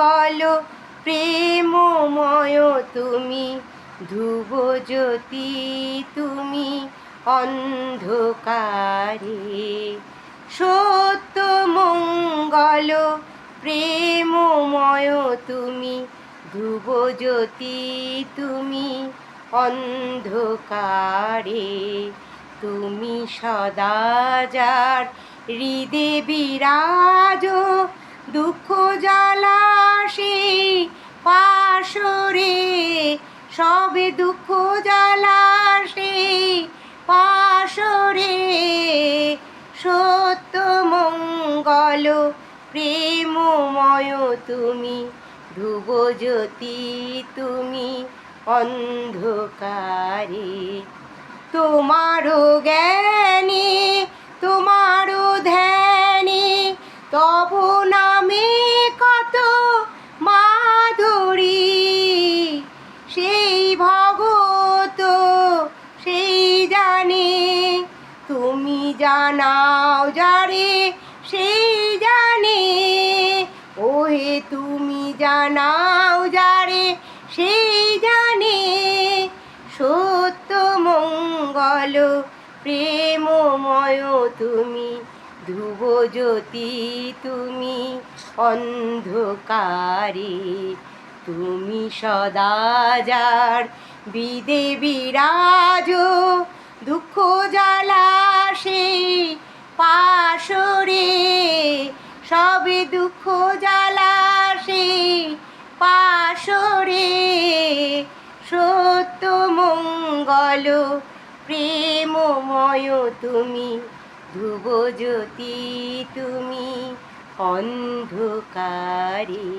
মঙ্গল প্রেমময় তুমি, ধ্রুবজ্যোতি তুমি অন্ধকারে। সত্য মঙ্গল প্রেমময় তুমি, ধ্রুবজ্যোতি তুমি অন্ধকারে। তুমি সদা যার হৃদে বিরাজ, দুঃখ জ্বালা সেই পাশরে, সবে দুঃখ জ্বালা সেই পাশরে। সত্য মঙ্গল প্রেমময় তুমি, ধ্রুবজ্যোতি তুমি অন্ধকারে। তোমারও জ্ঞানে তোমারও ধ্যানে, তব নামে কত মাধুরী। সেই ভগত সেই জানে, তুমি জানাও যারে সেই জানে। ওহে তুমি জানাও যারে সেই জানে। সত্য মঙ্গল প্রেমময় তুমি, ধ্রুবজ্যোতি তুমি অন্ধকারে। তুমি সদা যার হৃদে বিরাজ, দুঃখ জ্বালা সেই পাশরে, সবে দুঃখ জ্বালা সেই পাশরে। সত্য মঙ্গল প্রেমময় তুমি, ধ্রুবজ্যোতি তুমি অন্ধকারে।